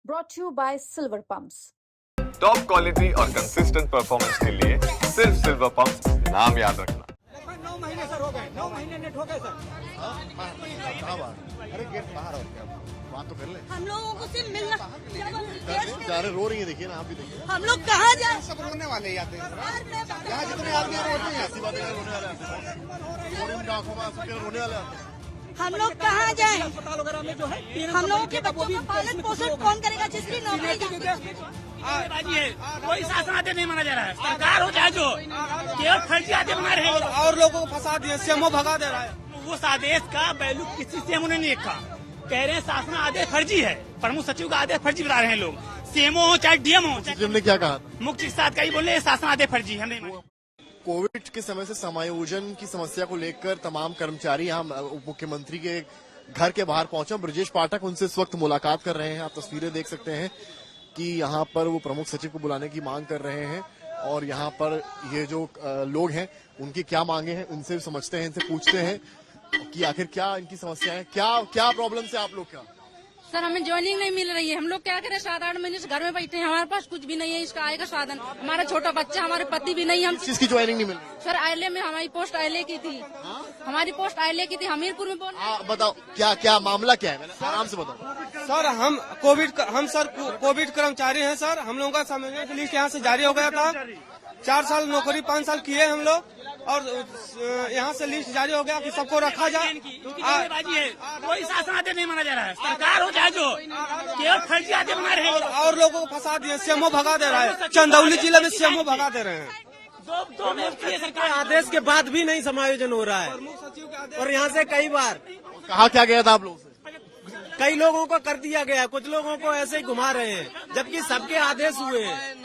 brought to you by Silver Pumps. Top quality और consistent performance के लिए सिर्फ सिल्वर पंप्स नाम याद रखना। 9 महीने सर हो गए, 9 महीने नेट हो गए सर। अरे गेट बाहर और क्या बात तो कर ले। हम लोगों को सिर्फ मिलना जा रहे रो रही है, देखिए ना आप भी देखिए। हम लोग कहाँ जाए? सब रोने वाले ही आते हैं यहाँ जितने आदमी रोते हैं, ऐसी बातें रोने वाले आते हैं। उनकी आंखों में आंसू के रोने वाले आते हैं। हम लोग कहाँ जाए? अस्पताल वगैरह में जो है हम लोगों के बच्चों का पालन पोषण कौन करेगा जिसकी नौकरी बाजी है, कोई शासन आदेश नहीं माना जा रहा है। सरकार हो चाहे जो केवल फर्जी आदेश बना रहे हैं और लोगों को फंसा दिए, सीएमओ भगा दे रहा है। उस आदेश का वैल्यू किसी से उन्होंने नहीं देखा। कह रहे हैं शासन आदेश फर्जी है, प्रमुख सचिव का आदेश फर्जी बता रहे हैं लोग। सीएमओ हो चाहे डीएम हो, ने क्या कहा? मुख्य चिकित्सा अधिकारी बोल रहे हैं शासन आदेश फर्जी है, हम नहीं माने। कोविड के समय से समायोजन की समस्या को लेकर तमाम कर्मचारी यहाँ उप मुख्यमंत्री के घर के बाहर पहुंचे। ब्रजेश पाठक उनसे इस वक्त मुलाकात कर रहे हैं। आप तस्वीरें देख सकते हैं कि यहाँ पर वो प्रमुख सचिव को बुलाने की मांग कर रहे हैं और यहाँ पर ये जो लोग हैं उनकी क्या मांगे हैं उनसे समझते हैं, इनसे पूछते हैं कि आखिर क्या इनकी समस्या है, क्या प्रॉब्लम से आप लोग का। सर हमें ज्वाइनिंग नहीं मिल रही है। हम लोग क्या करें, 7-8 महीने से घर में बैठे हैं, हमारे पास कुछ भी नहीं है इसका आय का साधन। हमारा छोटा बच्चा, हमारे पति भी नहीं। हम किसकी ज्वाइनिंग नहीं मिल रही? सर आईएलए में हमारी पोस्ट आईएलए की थी। हमारी पोस्ट आईएलए की थी, हमीरपुर में। बताओ क्या मामला क्या है, आराम से बताओ। सर हम कोविड कर्मचारी हैं सर। हम लोगों का समझने की लिस्ट यहाँ से जारी हो गया था। 4 साल नौकरी 5 साल किए हम लोग और यहाँ से लिस्ट जारी हो गया कि सबको रखा जाए। बाजी है, कोई शासन आदेश नहीं माना जा रहा है। सरकार हो चाहे जो केवल फर्जी आदेश बना रहे हैं और लोगों को फंसा दिए, सीएमओ भगा दे रहा है। चंदौली जिले में सीएमओ भगा दे रहे हैं। दो मुफ्ती है सरकार। आदेश के बाद भी नहीं समायोजन हो रहा है और यहाँ से कई बार कहा क्या गया था आप लोगों से? कई लोगों को कर दिया गया, कुछ लोगों को ऐसे ही घुमा रहे हैं जबकि सबके आदेश हुए हैं।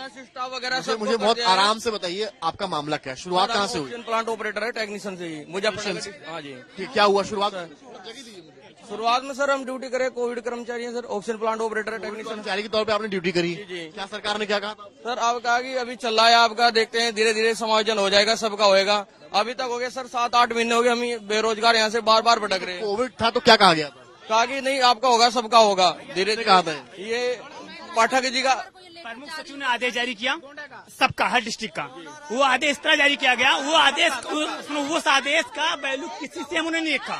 वगैरह मुझे बहुत आराम से बताइए आपका मामला क्या है, शुरुआत कहाँ से हुई? प्लांट ऑपरेटर है, टेक्नीशियन से ही मुजफ्फरनगर। हाँ जी। क्या हुआ शुरुआत? शुरुआत में सर हम ड्यूटी करे, कोविड कर्मचारी हैं सर, ऑक्सीजन प्लांट ऑपरेटर है, टेक्नीशियन कर्मचारी के तौर पे आपने ड्यूटी करी। जी। क्या सरकार ने क्या कहा? सर आप कहा कि अभी चल रहा है आपका, देखते हैं धीरे धीरे समायोजन हो जाएगा, सबका होएगा। अभी तक हो गया सर 7-8 महीने हो गए, हम बेरोजगार यहाँ से बार बार भटक रहे हैं। कोविड था तो क्या कहा गया था? कहा कि नहीं आपका होगा, सबका होगा, धीरे धीरे कहा था ये पाठक जी का। प्रमुख सचिव ने आदेश जारी किया सबका, हर डिस्ट्रिक्ट का। वो आदेश इस तरह जारी किया गया, वो आदेश उस आदेश का वैल्यू किसी से उन्होंने नहीं देखा।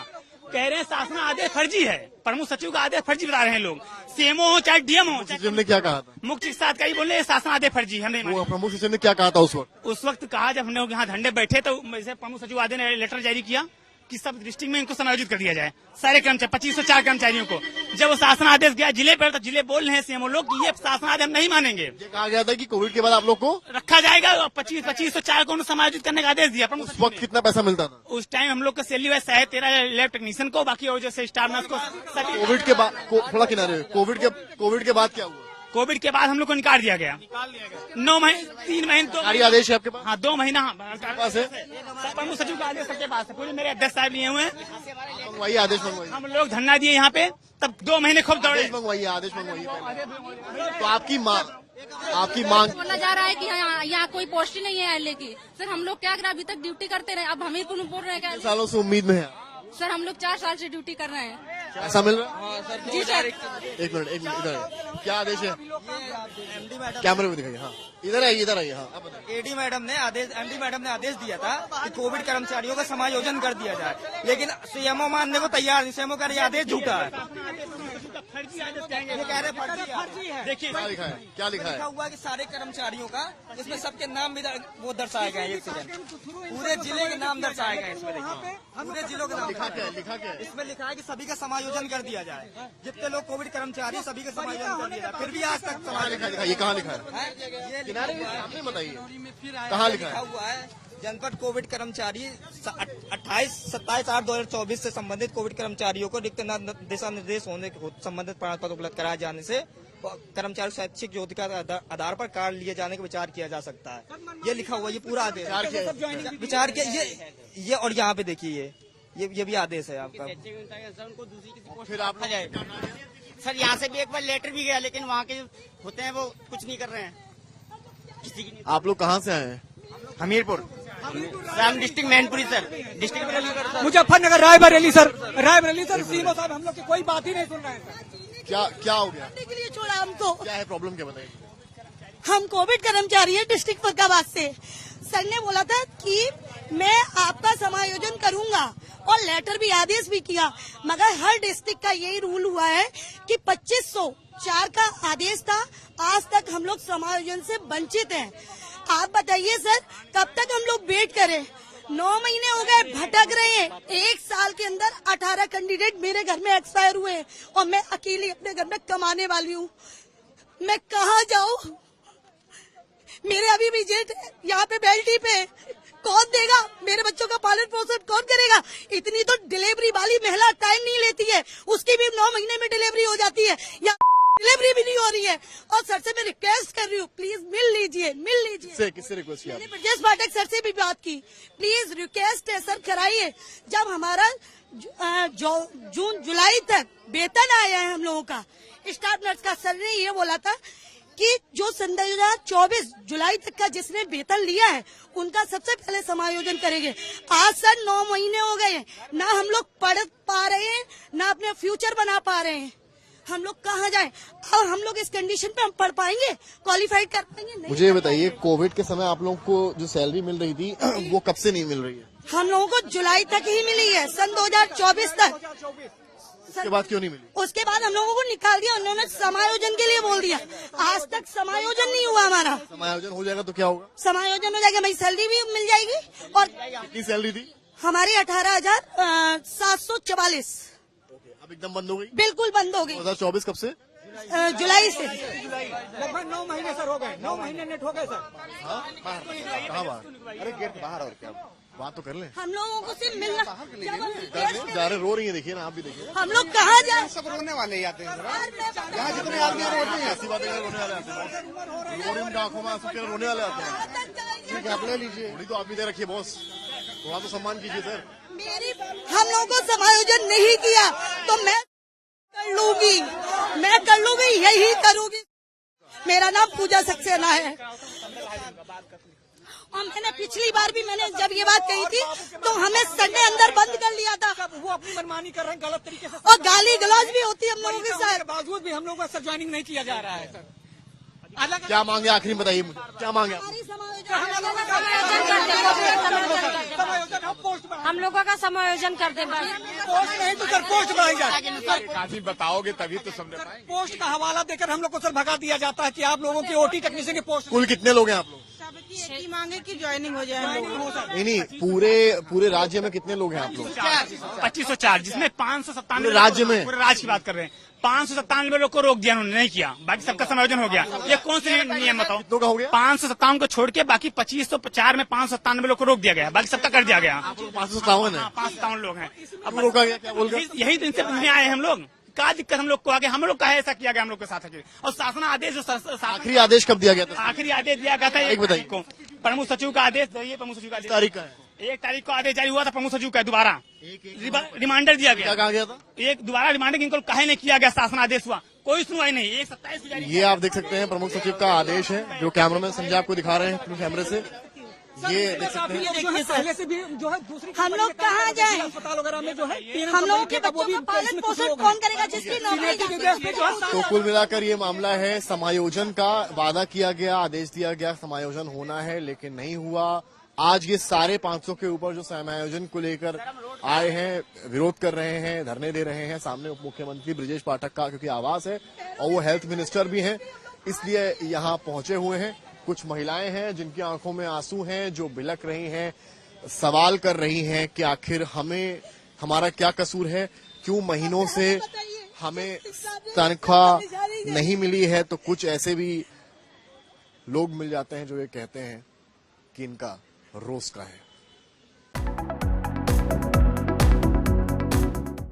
कह रहे हैं शासन आदेश फर्जी है, प्रमुख सचिव का आदेश फर्जी बता रहे हैं लोग। सीएमओ हो चाहे डीएम हो, ने क्या कहा था? मुख्य चिकित्सा अधिकारी बोल रहे हैं शासन आदेश फर्जी है, हम नहीं माने। प्रमुख सचिव ने क्या कहा था उस वक्त? उस वक्त कहा जब हम लोग यहाँ धरने बैठे तो प्रमुख सचिव आदेश ने लेटर जारी किया कि सब डिस्ट्रिक्ट में इनको समायोजित कर दिया जाए, सारे कर्मचारी 2504 कर्मचारियों को। जब वो शासन आदेश गया जिले पर तो जिले बोल रहे हैं सीएमओ लोग कि ये शासन आदेश नहीं मानेंगे। ये कहा गया था कि कोविड के बाद आप लोग को रखा जाएगा, 2504 को समायोजित करने का आदेश दिया प्रमुख उस वक्त कितना पैसा मिलता था? उस टाइम हम लोग का सैलरी हुआ 13.5 लैब टेक्नीशियन को, बाकी और जैसे स्टाफ नर्स को। कोविड के बाद थोड़ा किनारे, कोविड के बाद क्या हुआ? कोविड के बाद हम लोग को निकाल दिया गया 9 महीने 3 महीने तो आदेश है आपके पास? हाँ 2 महीना पास है। प्रमुख सचिव का आदेश सबके पास है, पूरे मेरे अध्यक्ष साहब लिए हुए हैं। मंगवाइए आदेश, मंगवाइए। हम लोग धरना दिए यहाँ पे, तब 2 महीने खूब दौड़े। मंगवाइए आदेश, मंगवाइए। तो आपकी मांग बोला जा रहा है कि यहाँ कोई पोस्ट ही नहीं है आईएलए की। सर हम लोग क्या करें, अभी तक ड्यूटी करते रहे, अब हमीरपुर में बोल रहे हैं। सालों से उम्मीद में है सर हम लोग 4 साल से ड्यूटी कर रहे हैं। ऐसा मिल रहा है? जी सर। एक मिनट इधर, क्या आदेश है? कैमरे में दिखाइए। हाँ इधर आइए। हाँ एडी मैडम ने आदेश दिया था कि कोविड कर्मचारियों का समायोजन कर दिया जाए, लेकिन सीएमओ मानने को तैयार नहीं। सीएमओ का ये आदेश झूठा है। ये कह रहे फर्जी है। देखिए क्या लिखा है? हुआ कि सारे कर्मचारियों का, इसमें सबके नाम भी वो दर्शाए गए हैं। एक सेकंड, पूरे जिले के नाम दर्शाए गए इसमें। देखिए पूरे जिलों के नाम लिखा क्या? इसमें लिखा है कि सभी का समायोजन कर दिया जाए, जितने लोग कोविड कर्मचारी सभी का समायोजन कर दिया जाए। फिर भी आज तक लिखा, ये कहाँ लिखा है? किनारे में सामने बताइए कहाँ लिखा हुआ है। जनपद कोविड कर्मचारी 27/8/2024 से संबंधित कोविड कर्मचारियों को रिक्त दिशा निर्देश होने के संबंधित प्रमाण पत्र उपलब्ध कराए जाने से कर्मचारी शैक्षिक योग्यता के आधार पर कार्ड लिए जाने का विचार किया जा सकता है। ये लिखा हुआ, ये पूरा आदेश विचार किया। ये और यहाँ पे देखिए ये भी आदेश है आपका। फिर आप सर यहाँ से भी एक बार लेटर भी गया, लेकिन वहाँ के होते हैं वो कुछ नहीं कर रहे हैं किसी की। आप लोग कहाँ से आए हैं? Hamirpur Ram district Mainpuri sir, district Muzaffarnagar, Raebareli sir. CMO साहब हम लोग की कोई बात ही नहीं सुन रहे हैं। क्या हो गया? के लिए छोड़ा हमको। क्या है प्रॉब्लम, क्या बताइए? हम कोविड कर्मचारी है डिस्ट्रिक्ट फर्रुखाबाद से। सर ने बोला था कि मैं आपका समायोजन करूंगा और लेटर भी, आदेश भी किया, मगर हर डिस्ट्रिक्ट का यही रूल हुआ है कि 2504 का आदेश था। आज तक हम लोग समायोजन से वंचित हैं। आप बताइए सर, कब तक हम लोग वेट करें? 9 महीने हो गए भटक रहे हैं। 1 साल के अंदर 18 कैंडिडेट मेरे घर में एक्सपायर हुए हैं और मैं अकेली अपने घर में कमाने वाली हूँ। मैं कहाँ जाऊँ? मेरे अभी भी जेठ यहाँ पे बेल्टी पे, कौन देगा? मेरे बच्चों का पालन पोषण कौन करेगा? इतनी तो डिलीवरी वाली महिला टाइम नहीं लेती है, उसकी भी 9 महीने में डिलीवरी हो जाती है, या डिलीवरी भी नहीं हो रही है। और सर से मैं रिक्वेस्ट कर रही हूँ, प्लीज मिल लीजिए। किससे रिक्वेस्ट किया? मैंने ब्रजेश पाठक सर से भी बात की, प्लीज रिक्वेस्ट है सर, कराइए। जब हमारा जून जुलाई तक वेतन आया है हम लोगों का, स्टाफ नर्स का, सर ने ये बोला था कि जो 2024 जुलाई तक का जिसने वेतन लिया है उनका सबसे पहले समायोजन करेंगे। आज सर 9 महीने हो गए, ना हम लोग पढ़ पा रहे हैं, ना अपने फ्यूचर बना पा रहे हैं। हम लोग कहाँ जाएं? और हम लोग इस कंडीशन पे हम पढ़ पाएंगे, क्वालिफाइड कर पाएंगे? नहीं। मुझे ये बताइए, कोविड के समय आप लोगों को जो सैलरी मिल रही थी वो कब से नहीं मिल रही है? हम लोगों को जुलाई तक ही मिली है, सन 2024 तक। उसके बाद क्यों नहीं मिली? उसके बाद हम लोगों को निकाल दिया, उन्होंने समायोजन के लिए बोल दिया। आज तक समायोजन नहीं हुआ हमारा। समायोजन हो जाएगा तो क्या होगा? समायोजन हो जाएगा, मेरी सैलरी भी मिल जाएगी। और कितनी सैलरी थी हमारी 18,744 अब एकदम बंद हो गई? बिल्कुल बंद हो गई। 2024 कब से? जुलाई से। लगभग 9 महीने सर हो गए, 9 महीने नेट हो गए सर। कहाँ बाहर? अरे गेट बाहर, और क्या बात तो कर ले। हम लोगों को सिर्फ मिलना जा रहे, रो रही है, देखिए ना, आप भी देखिए। हम लोग कहाँ जाए? सब रोने वाले ही आते हैं यहाँ जितने आदमी रोने वाले, ऐसी बातें रोने वाले आते हैं। रो रही, उनकी आंखों में आंसू के रोने वाले आते हैं। ठीक है, आप ले लीजिए। थोड़ी तो आप भी दे रखिए बॉस, थोड़ा तो सम्मान कीजिए सर। हम लोगों को समायोजन नहीं किया तो मैं कर लूंगी, यही करूंगी। मेरा नाम पूजा सक्सेना है। और मैंने पिछली बार भी जब ये बात कही थी तो हमें संडे अंदर बंद कर लिया था। वो अपनी मनमानी कर रहे हैं गलत तरीके से, और गाली गलौज भी होती है हम लोगों के साथ। बावजूद भी हम लोगों का ज्वाइनिंग नहीं किया जा रहा है सर। क्या मांगे आखिरी बताइए मुझे, क्या मांगे? हम लोगों का समायोजन कर दे। पोस्ट नहीं तो सर पोस्ट बढ़ाई जाए। काफी बताओगे तभी तो समझ पाएंगे। पोस्ट का हवाला देकर हम लोग को सर भगा दिया जाता है कि आप लोगों की ओटी टेक्नीशियन की पोस्ट। कुल कितने लोग हैं आप लोग? मांगे की ज्वाइनिंग हो जाए। नहीं, पूरे राज्य में कितने लोग हैं आप लोग? 2504, जिसमें 597 राज्य में? पूरे राज्य की बात कर रहे हैं। 597 लोग को रोक दिया उन्होंने, नहीं किया। बाकी सबका समायोजन हो गया। ये कौन से नियम बताओ? कितनों का हो गया? 557 को छोड़ के बाकी 2504 में 597 लोग को रोक दिया गया, बाकी सबका कर दिया गया। 557 है? 557 लोग हैं। अब रोका गया, क्या बोल गया? यही तो इनसे पूछने आए हम लोग, क्या दिक्कत हम लोग को आगे, हम लोग का ऐसा किया गया हम लोग के साथ है। और शासन आदेश आखिरी आदेश कब दिया गया था? आखिरी आदेश दिया गया था एक बताइए। को प्रमुख सचिव का आदेश, प्रमुख सचिव का आदेश तारीख का है? 1 तारीख को आदेश जारी हुआ था प्रमुख सचिव का। दोबारा रिमाइंडर दिया क्या गया, कहा गया था? एक दोबारा रिमाइंडर इनको काहे नहीं किया गया, शासन आदेश हुआ, कोई सुनवाई नहीं। 1/27 को जारी ये आप देख सकते हैं प्रमुख सचिव का आदेश है, जो कैमरामैन संजय आपको दिखा रहे हैं अपने कैमरे से। ये देख सकते हैं। पहले से भी जो है दूसरी हम लोग कहाँ जाएं? अस्पताल वगैरह में जो है हम लोगों के बच्चों का पालन पोषण कौन करेगा जिसकी नौकरी? तो कुल मिलाकर ये मामला है, समायोजन का वादा किया गया, आदेश दिया गया, समायोजन होना है लेकिन नहीं हुआ। आज ये सारे 500 के ऊपर जो समायोजन को लेकर आए हैं, विरोध कर रहे हैं, धरने दे रहे हैं। सामने उप मुख्यमंत्री ब्रजेश पाठक का क्योंकि आवास है और वो हेल्थ मिनिस्टर भी हैं, इसलिए यहाँ पहुंचे हुए हैं। कुछ महिलाएं हैं जिनकी आंखों में आंसू हैं, जो बिलक रही हैं, सवाल कर रही हैं कि आखिर हमारा क्या कसूर है, क्यों महीनों से हमें तनख्वाह नहीं मिली है। तो कुछ ऐसे भी लोग मिल जाते हैं जो ये कहते हैं कि इनका रोज का है।